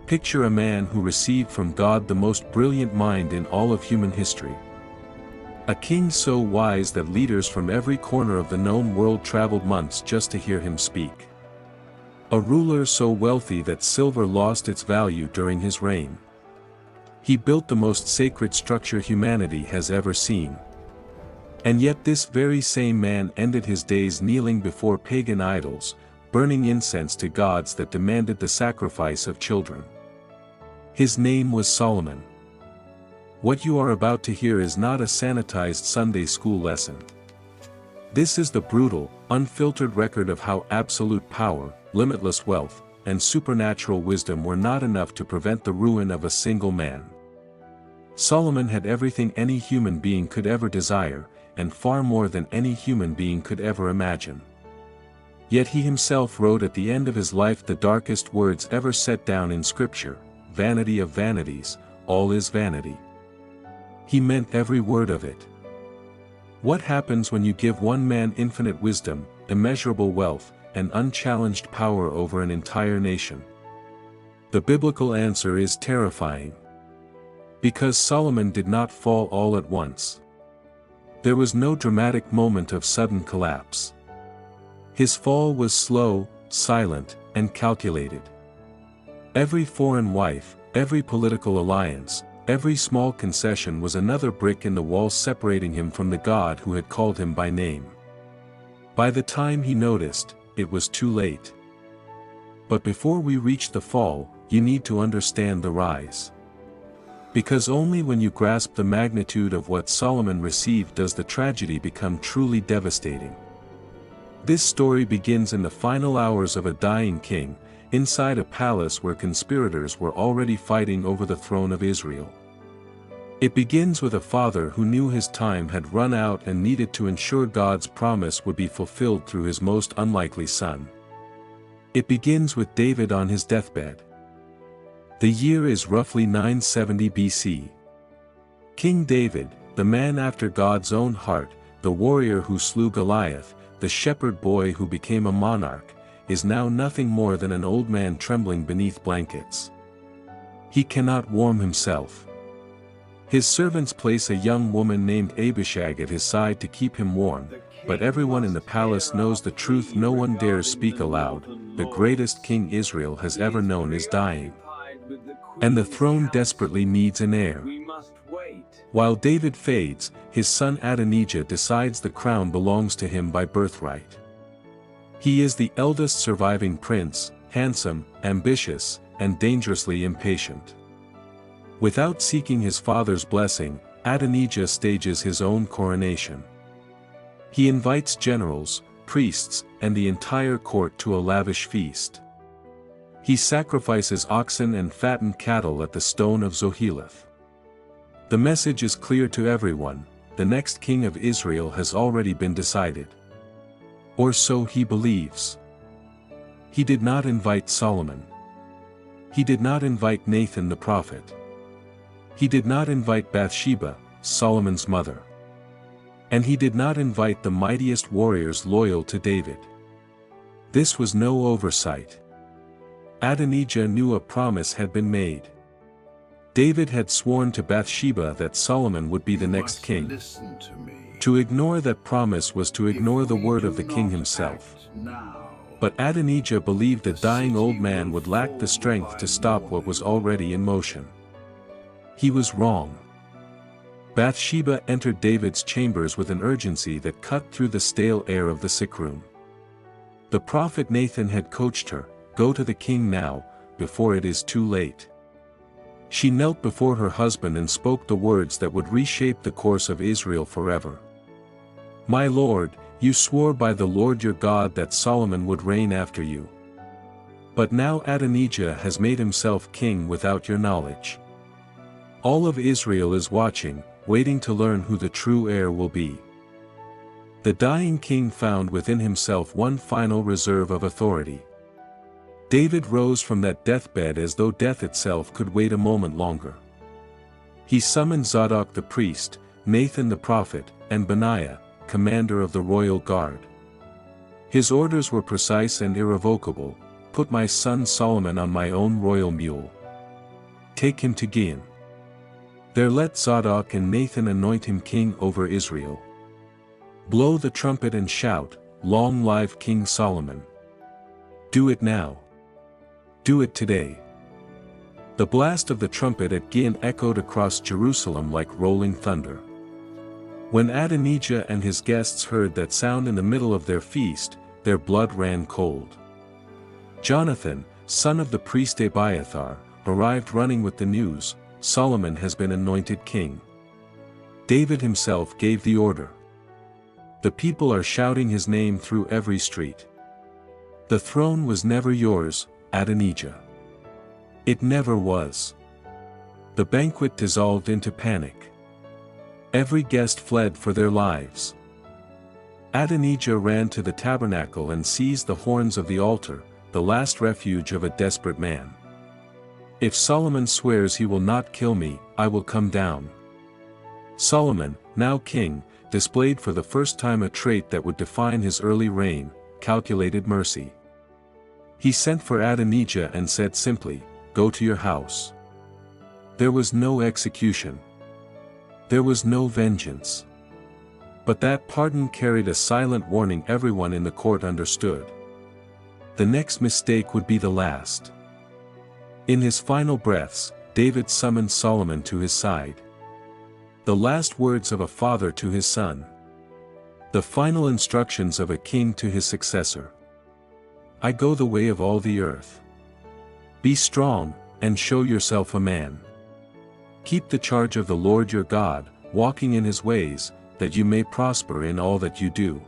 Picture a man who received from God the most brilliant mind in all of human history. A king so wise that leaders from every corner of the known world traveled months just to hear him speak. A ruler so wealthy that silver lost its value during his reign. He built the most sacred structure humanity has ever seen. And yet this very same man ended his days kneeling before pagan idols, burning incense to gods that demanded the sacrifice of children. His name was Solomon. What you are about to hear is not a sanitized Sunday school lesson. This is the brutal, unfiltered record of how absolute power, limitless wealth, and supernatural wisdom were not enough to prevent the ruin of a single man. Solomon had everything any human being could ever desire, and far more than any human being could ever imagine. Yet he himself wrote at the end of his life the darkest words ever set down in Scripture: "Vanity of vanities, all is vanity." He meant every word of it. What happens when you give one man infinite wisdom, immeasurable wealth, and unchallenged power over an entire nation? The biblical answer is terrifying. Because Solomon did not fall all at once. There was no dramatic moment of sudden collapse. His fall was slow, silent, and calculated. Every foreign wife, every political alliance, every small concession was another brick in the wall separating him from the God who had called him by name. By the time he noticed, it was too late. But before we reach the fall, you need to understand the rise. Because only when you grasp the magnitude of what Solomon received does the tragedy become truly devastating. This story begins in the final hours of a dying king, inside a palace where conspirators were already fighting over the throne of Israel. It begins with a father who knew his time had run out and needed to ensure God's promise would be fulfilled through his most unlikely son. It begins with David on his deathbed. The year is roughly 970 BC. King David, the man after God's own heart, the warrior who slew Goliath, the shepherd boy who became a monarch, is now nothing more than an old man trembling beneath blankets. He cannot warm himself. His servants place a young woman named Abishag at his side to keep him warm, but everyone in the palace knows the truth no one dares speak aloud: the greatest king Israel has ever known is dying. And the throne desperately needs an heir. While David fades, his son Adonijah decides the crown belongs to him by birthright. He is the eldest surviving prince, handsome, ambitious, and dangerously impatient. Without seeking his father's blessing, Adonijah stages his own coronation. He invites generals, priests, and the entire court to a lavish feast. He sacrifices oxen and fattened cattle at the stone of Zoheleth. The message is clear to everyone: the next king of Israel has already been decided. Or so he believes. He did not invite Solomon. He did not invite Nathan the prophet. He did not invite Bathsheba, Solomon's mother. And he did not invite the mightiest warriors loyal to David. This was no oversight. Adonijah knew a promise had been made. David had sworn to Bathsheba that Solomon would be the next king. To ignore that promise was to ignore the word of the king himself. But Adonijah believed the dying old man would lack the strength to stop what was already in motion. He was wrong. Bathsheba entered David's chambers with an urgency that cut through the stale air of the sick room. The prophet Nathan had coached her: "Go to the king now, before it is too late." She knelt before her husband and spoke the words that would reshape the course of Israel forever. "My lord, you swore by the Lord your God that Solomon would reign after you. But now Adonijah has made himself king without your knowledge. All of Israel is watching, waiting to learn who the true heir will be." The dying king found within himself one final reserve of authority. David rose from that deathbed as though death itself could wait a moment longer. He summoned Zadok the priest, Nathan the prophet, and Benaiah, commander of the royal guard. His orders were precise and irrevocable: "Put my son Solomon on my own royal mule. Take him to Gihon. There let Zadok and Nathan anoint him king over Israel. Blow the trumpet and shout, Long live King Solomon. Do it now. Do it today. The blast of the trumpet at Gihon echoed across Jerusalem like rolling thunder. When Adonijah and his guests heard that sound in the middle of their feast, their blood ran cold. Jonathan, son of the priest Abiathar, arrived running with the news, Solomon has been anointed king. David himself gave the order. The people are shouting his name through every street. The throne was never yours, Adonijah. It never was. The banquet dissolved into panic. Every guest fled for their lives. Adonijah ran to the tabernacle and seized the horns of the altar, the last refuge of a desperate man. If Solomon swears he will not kill me, I will come down. Solomon, now king, displayed for the first time a trait that would define his early reign, calculated mercy. He sent for Adonijah and said simply, Go to your house. There was no execution. There was no vengeance. But that pardon carried a silent warning everyone in the court understood. The next mistake would be the last. In his final breaths, David summoned Solomon to his side. The last words of a father to his son. The final instructions of a king to his successor. I go the way of all the earth. Be strong, and show yourself a man. Keep the charge of the Lord your God, walking in his ways, that you may prosper in all that you do.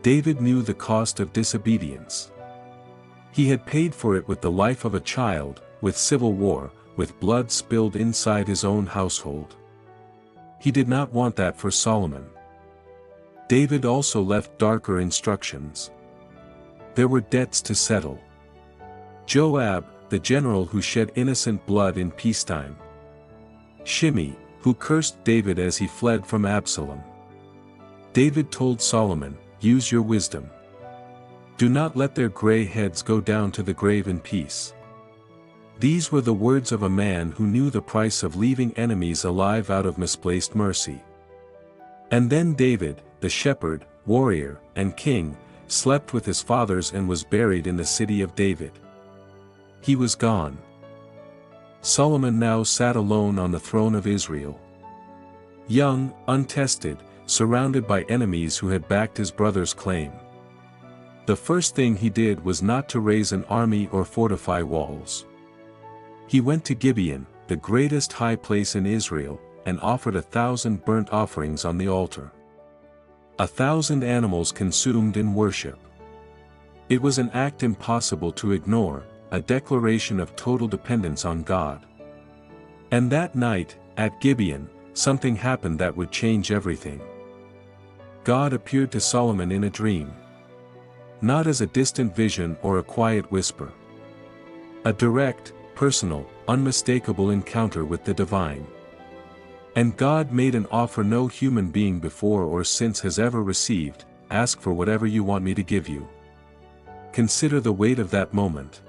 David knew the cost of disobedience. He had paid for it with the life of a child, with civil war, with blood spilled inside his own household. He did not want that for Solomon. David also left darker instructions. There were debts to settle. Joab, the general who shed innocent blood in peacetime. Shimei, who cursed David as he fled from Absalom. David told Solomon, Use your wisdom. Do not let their gray heads go down to the grave in peace. These were the words of a man who knew the price of leaving enemies alive out of misplaced mercy. And then David, the shepherd, warrior, and king, slept with his fathers and was buried in the city of David. He was gone. Solomon now sat alone on the throne of Israel. Young, untested, surrounded by enemies who had backed his brother's claim. The first thing he did was not to raise an army or fortify walls. He went to Gibeon, the greatest high place in Israel, and offered 1,000 burnt offerings on the altar. 1,000 animals consumed in worship. It was an act impossible to ignore, a declaration of total dependence on God. And that night, at Gibeon, something happened that would change everything. God appeared to Solomon in a dream. Not as a distant vision or a quiet whisper. A direct, personal, unmistakable encounter with the divine. And God made an offer no human being before or since has ever received, Ask for whatever you want me to give you. Consider the weight of that moment.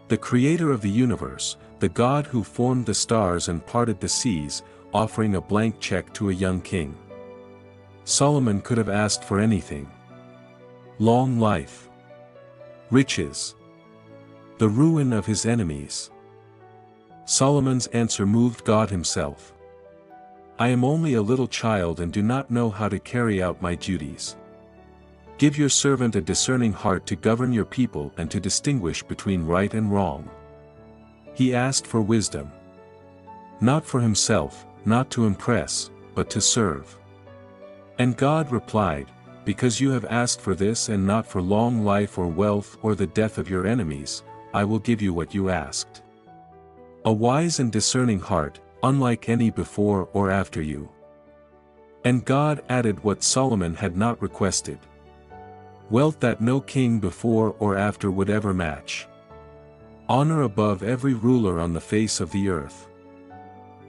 The creator of the universe, the God who formed the stars and parted the seas, offering a blank check to a young king. Solomon could have asked for anything. Long life. Riches. The ruin of his enemies. Solomon's answer moved God himself. I am only a little child and do not know how to carry out my duties. Give your servant a discerning heart to govern your people and to distinguish between right and wrong. He asked for wisdom. Not for himself, not to impress, but to serve. And God replied, Because you have asked for this and not for long life or wealth or the death of your enemies, I will give you what you asked. A wise and discerning heart, unlike any before or after you. And God added what Solomon had not requested. Wealth that no king before or after would ever match. Honor above every ruler on the face of the earth.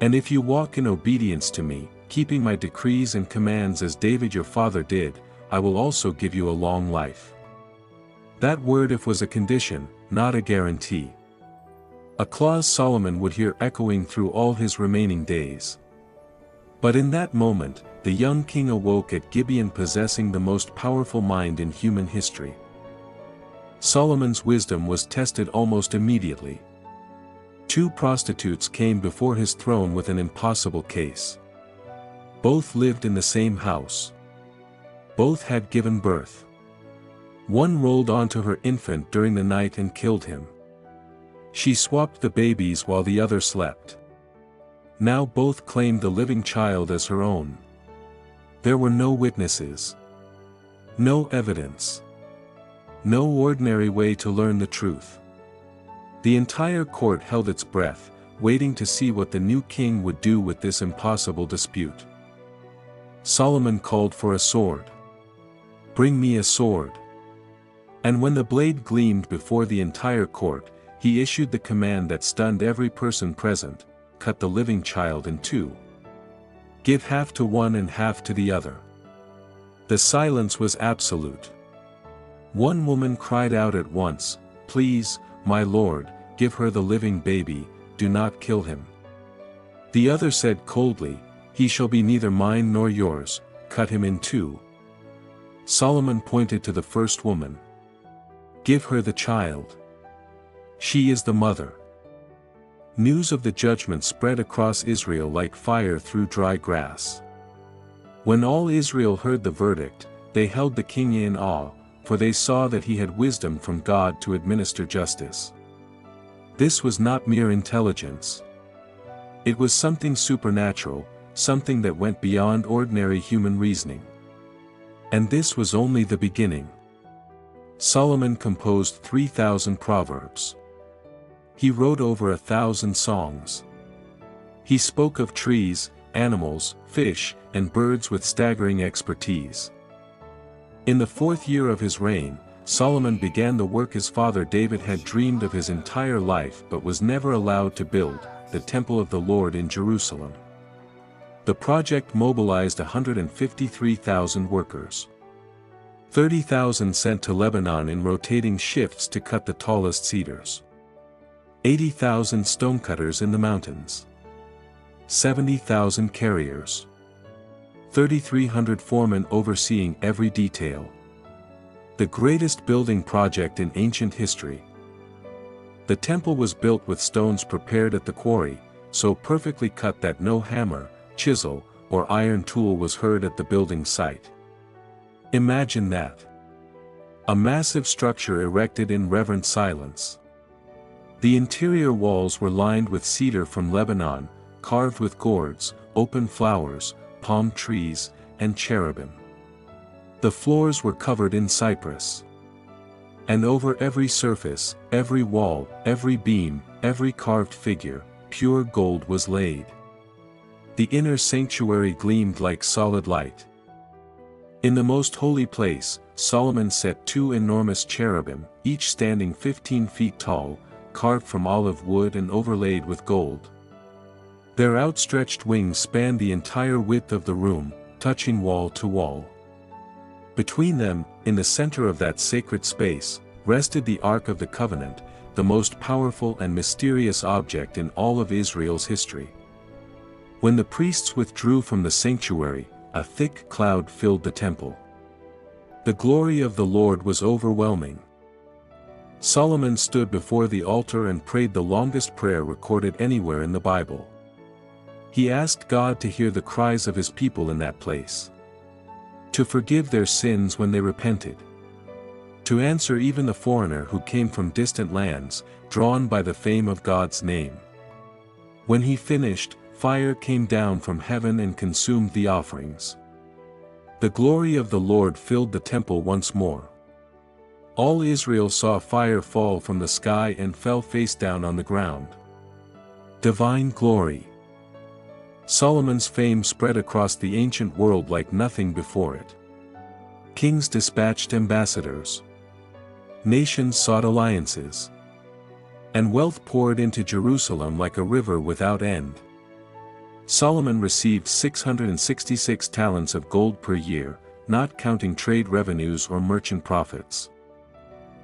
And if you walk in obedience to me, keeping my decrees and commands as David your father did, I will also give you a long life. That word "if" was a condition, not a guarantee. A clause Solomon would hear echoing through all his remaining days. But in that moment, the young king awoke at Gibeon, possessing the most powerful mind in human history. Solomon's wisdom was tested almost immediately. 2 prostitutes came before his throne with an impossible case. Both lived in the same house. Both had given birth. One rolled onto her infant during the night and killed him. She swapped the babies while the other slept. Now both claimed the living child as her own. There were no witnesses. No evidence. No ordinary way to learn the truth. The entire court held its breath, waiting to see what the new king would do with this impossible dispute. Solomon called for a sword. "Bring me a sword." And when the blade gleamed before the entire court, he issued the command that stunned every person present: cut the living child in 2. Give half to one and half to the other. The silence was absolute. One woman cried out at once, "Please, my lord, give her the living baby, do not kill him." The other said coldly, "He shall be neither mine nor yours, cut him in 2. Solomon pointed to the first woman. "Give her the child. She is the mother." News of the judgment spread across Israel like fire through dry grass. When all Israel heard the verdict, they held the king in awe, for they saw that he had wisdom from God to administer justice. This was not mere intelligence. It was something supernatural, something that went beyond ordinary human reasoning. And this was only the beginning. Solomon composed 3,000 proverbs. He wrote over 1,000 songs. He spoke of trees, animals, fish, and birds with staggering expertise. In the 4th year of his reign, Solomon began the work his father David had dreamed of his entire life but was never allowed to build, the Temple of the Lord in Jerusalem. The project mobilized 153,000 workers. 30,000 sent to Lebanon in rotating shifts to cut the tallest cedars. 80,000 stonecutters in the mountains. 70,000 carriers. 3,300 foremen overseeing every detail. The greatest building project in ancient history. The temple was built with stones prepared at the quarry, so perfectly cut that no hammer, chisel, or iron tool was heard at the building site. Imagine that. A massive structure erected in reverent silence. The interior walls were lined with cedar from Lebanon, carved with gourds, open flowers, palm trees, and cherubim. The floors were covered in cypress. And over every surface, every wall, every beam, every carved figure, pure gold was laid. The inner sanctuary gleamed like solid light. In the most holy place, Solomon set 2 enormous cherubim, each standing 15 feet tall, carved from olive wood and overlaid with gold. Their outstretched wings spanned the entire width of the room, touching wall to wall. Between them, in the center of that sacred space, rested the Ark of the Covenant, the most powerful and mysterious object in all of Israel's history. When the priests withdrew from the sanctuary, a thick cloud filled the temple. The glory of the Lord was overwhelming. Solomon stood before the altar and prayed the longest prayer recorded anywhere in the Bible. He asked God to hear the cries of his people in that place. To forgive their sins when they repented. To answer even the foreigner who came from distant lands, drawn by the fame of God's name. When he finished, fire came down from heaven and consumed the offerings. The glory of the Lord filled the temple once more. All Israel saw fire fall from the sky and fell face down on the ground. Divine glory. Solomon's fame spread across the ancient world like nothing before it. Kings dispatched ambassadors. Nations sought alliances. And wealth poured into Jerusalem like a river without end. Solomon received 666 talents of gold per year, not counting trade revenues or merchant profits.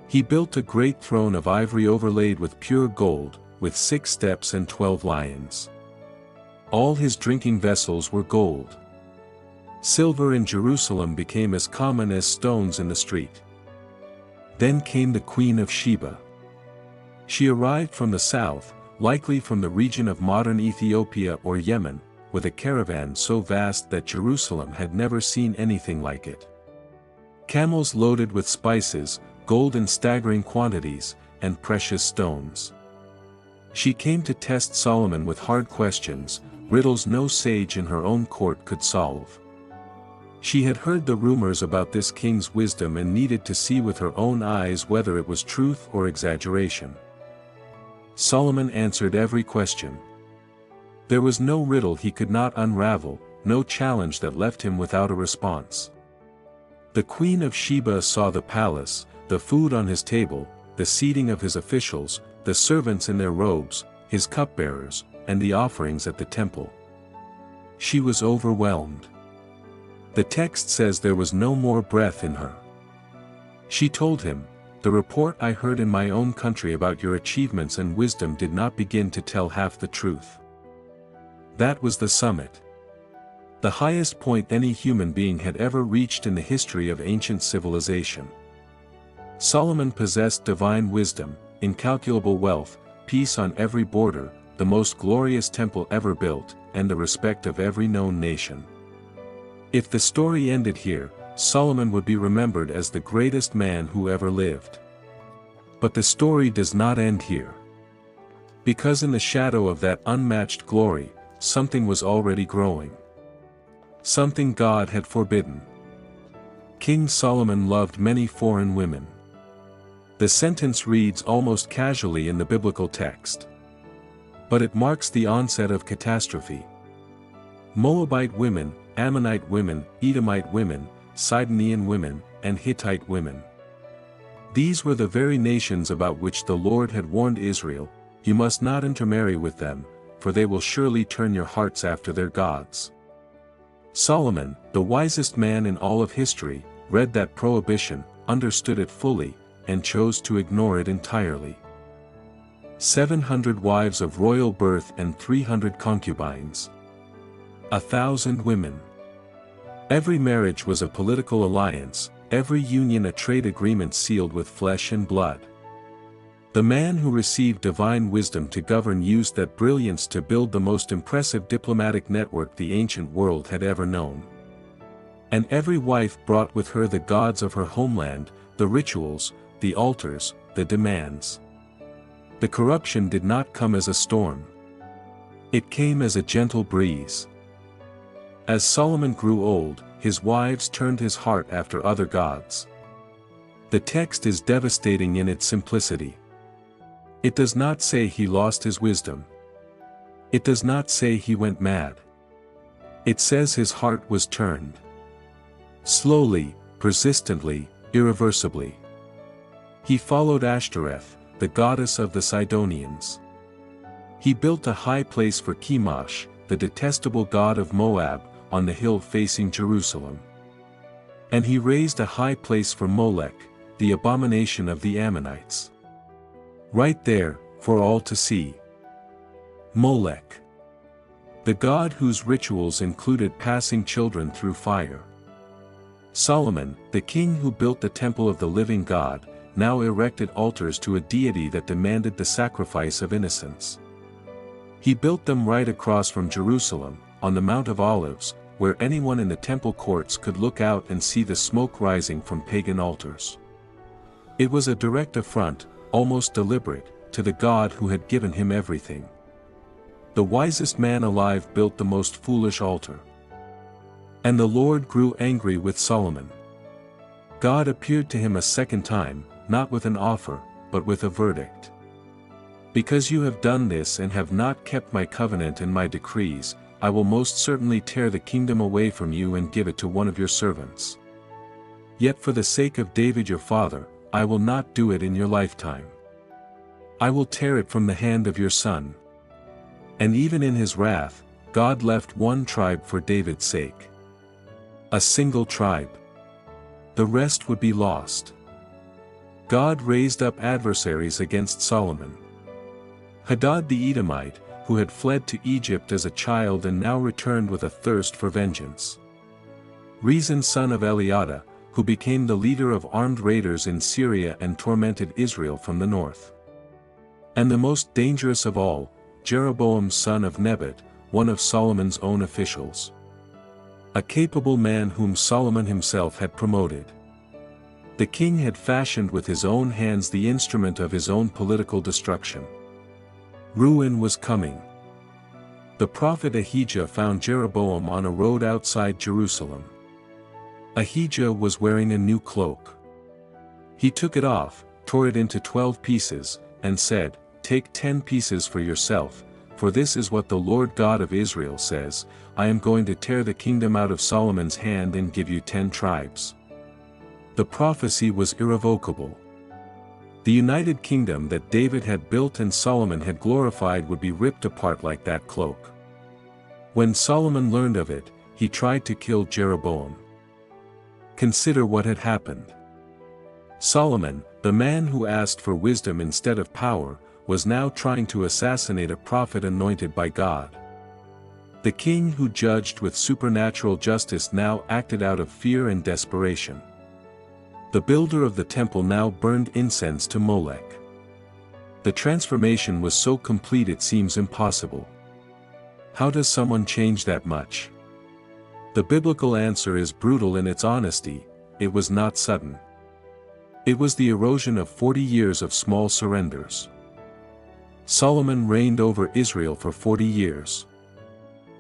He built a great throne of ivory overlaid with pure gold, with 6 steps and 12 lions. All his drinking vessels were gold. Silver in Jerusalem became as common as stones in the street. Then came the Queen of Sheba. She arrived from the south, likely from the region of modern Ethiopia or Yemen, with a caravan so vast that Jerusalem had never seen anything like it. Camels loaded with spices, gold in staggering quantities, and precious stones. She came to test Solomon with hard questions, riddles no sage in her own court could solve. She had heard the rumors about this king's wisdom and needed to see with her own eyes whether it was truth or exaggeration. Solomon answered every question. There was no riddle he could not unravel, no challenge that left him without a response. The Queen of Sheba saw the palace, the food on his table, the seating of his officials, the servants in their robes, his cupbearers, and the offerings at the temple. She was overwhelmed. The text says there was no more breath in her. She told him, "The report I heard in my own country about your achievements and wisdom did not begin to tell half the truth." That was the summit. The highest point any human being had ever reached in the history of ancient civilization. Solomon possessed divine wisdom, incalculable wealth, peace on every border, the most glorious temple ever built, and the respect of every known nation. If the story ended here, Solomon would be remembered as the greatest man who ever lived. But the story does not end here. Because in the shadow of that unmatched glory, something was already growing. Something God had forbidden. King Solomon loved many foreign women. The sentence reads almost casually in the biblical text. But it marks the onset of catastrophe. Moabite women, Ammonite women, Edomite women, Sidonian women, and Hittite women. These were the very nations about which the Lord had warned Israel, "You must not intermarry with them, for they will surely turn your hearts after their gods." Solomon, the wisest man in all of history, read that prohibition, understood it fully, and chose to ignore it entirely. 700 wives of royal birth and 300 concubines. 1,000 women. Every marriage was a political alliance, every union a trade agreement sealed with flesh and blood. The man who received divine wisdom to govern used that brilliance to build the most impressive diplomatic network the ancient world had ever known. And every wife brought with her the gods of her homeland, the rituals, the altars, the demands. The corruption did not come as a storm. It came as a gentle breeze. As Solomon grew old, his wives turned his heart after other gods. The text is devastating in its simplicity. It does not say he lost his wisdom. It does not say he went mad. It says his heart was turned. Slowly, persistently, irreversibly. He followed Ashtoreth, the goddess of the Sidonians. He built a high place for Chemosh, the detestable god of Moab, on the hill facing Jerusalem. And he raised a high place for Molech, the abomination of the Ammonites. Right there, for all to see. Molech. The god whose rituals included passing children through fire. Solomon, the king who built the temple of the living God, now erected altars to a deity that demanded the sacrifice of innocents. He built them right across from Jerusalem, on the Mount of Olives, where anyone in the temple courts could look out and see the smoke rising from pagan altars. It was a direct affront, almost deliberate, to the God who had given him everything. The wisest man alive built the most foolish altar. And the Lord grew angry with Solomon. God appeared to him a second time, not with an offer, but with a verdict. "Because you have done this and have not kept my covenant and my decrees, I will most certainly tear the kingdom away from you and give it to one of your servants. Yet for the sake of David your father, I will not do it in your lifetime. I will tear it from the hand of your son." And even in his wrath, God left one tribe for David's sake. A single tribe. The rest would be lost. God raised up adversaries against Solomon. Hadad the Edomite, who had fled to Egypt as a child and now returned with a thirst for vengeance. Rezin son of Eliada, who became the leader of armed raiders in Syria and tormented Israel from the north. And the most dangerous of all, Jeroboam son of Nebat, one of Solomon's own officials. A capable man whom Solomon himself had promoted. The king had fashioned with his own hands the instrument of his own political destruction. Ruin was coming. The prophet Ahijah found Jeroboam on a road outside Jerusalem. Ahijah was wearing a new cloak. He took it off, tore it into 12 pieces, and said, "Take 10 pieces for yourself, for this is what the Lord God of Israel says, I am going to tear the kingdom out of Solomon's hand and give you 10 tribes." The prophecy was irrevocable. The united kingdom that David had built and Solomon had glorified would be ripped apart like that cloak. When Solomon learned of it, he tried to kill Jeroboam. Consider what had happened. Solomon, the man who asked for wisdom instead of power, was now trying to assassinate a prophet anointed by God. The king who judged with supernatural justice now acted out of fear and desperation. The builder of the temple now burned incense to Molech. The transformation was so complete it seems impossible. How does someone change that much? The biblical answer is brutal in its honesty: it was not sudden. It was the erosion of 40 years of small surrenders. Solomon reigned over Israel for 40 years.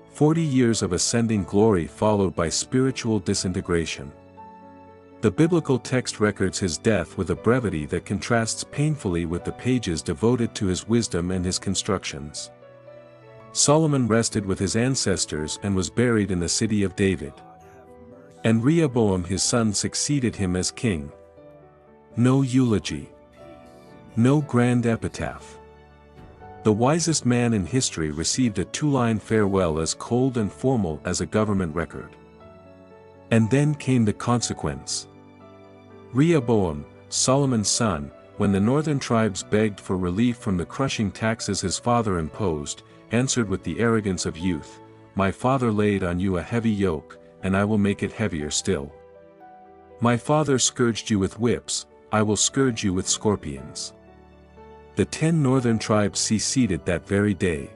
40 years of ascending glory followed by spiritual disintegration. The biblical text records his death with a brevity that contrasts painfully with the pages devoted to his wisdom and his constructions. Solomon rested with his ancestors and was buried in the city of David. And Rehoboam his son succeeded him as king. No eulogy. No grand epitaph. The wisest man in history received a 2-line farewell as cold and formal as a government record. And then came the consequence. Rehoboam, Solomon's son, when the northern tribes begged for relief from the crushing taxes his father imposed, answered with the arrogance of youth, "My father laid on you a heavy yoke, and I will make it heavier still. My father scourged you with whips, I will scourge you with scorpions." The 10 northern tribes seceded that very day.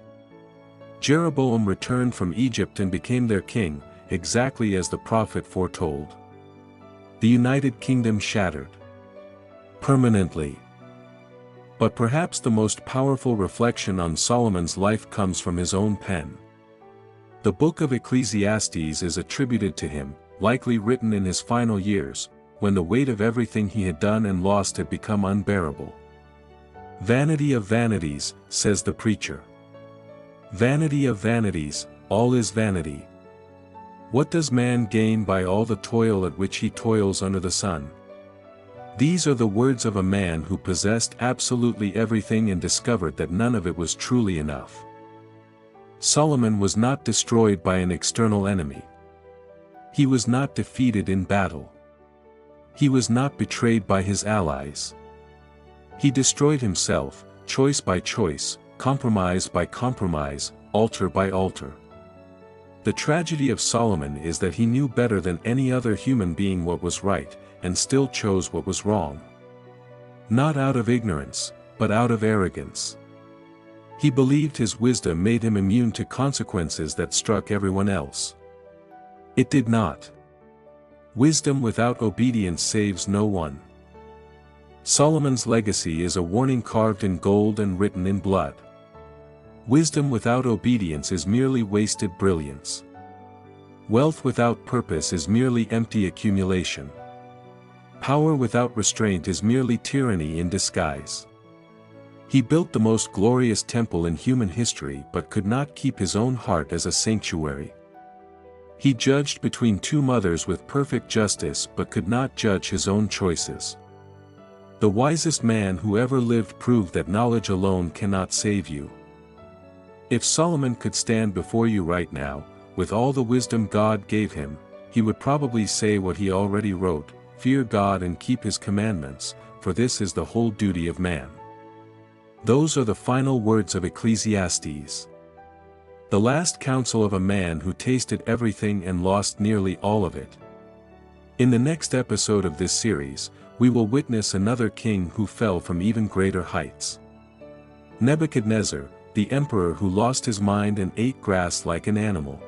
Jeroboam returned from Egypt and became their king, exactly as the prophet foretold. The united kingdom shattered. Permanently. But perhaps the most powerful reflection on Solomon's life comes from his own pen. The book of Ecclesiastes is attributed to him, likely written in his final years, when the weight of everything he had done and lost had become unbearable. "Vanity of vanities," says the preacher. Vanity of vanities, all is vanity. What does man gain by all the toil at which he toils under the sun? These are the words of a man who possessed absolutely everything and discovered that none of it was truly enough. Solomon was not destroyed by an external enemy. He was not defeated in battle. He was not betrayed by his allies. He destroyed himself, choice by choice, compromise by compromise, altar by altar. The tragedy of Solomon is that he knew better than any other human being what was right, and still chose what was wrong. Not out of ignorance, but out of arrogance. He believed his wisdom made him immune to consequences that struck everyone else. It did not. Wisdom without obedience saves no one. Solomon's legacy is a warning carved in gold and written in blood. Wisdom without obedience is merely wasted brilliance. Wealth without purpose is merely empty accumulation. Power without restraint is merely tyranny in disguise. He built the most glorious temple in human history but could not keep his own heart as a sanctuary. He judged between 2 mothers with perfect justice but could not judge his own choices. The wisest man who ever lived proved that knowledge alone cannot save you. If Solomon could stand before you right now, with all the wisdom God gave him, he would probably say what he already wrote: "Fear God and keep his commandments, for this is the whole duty of man." Those are the final words of Ecclesiastes. The last counsel of a man who tasted everything and lost nearly all of it. In the next episode of this series, we will witness another king who fell from even greater heights. Nebuchadnezzar, the emperor who lost his mind and ate grass like an animal.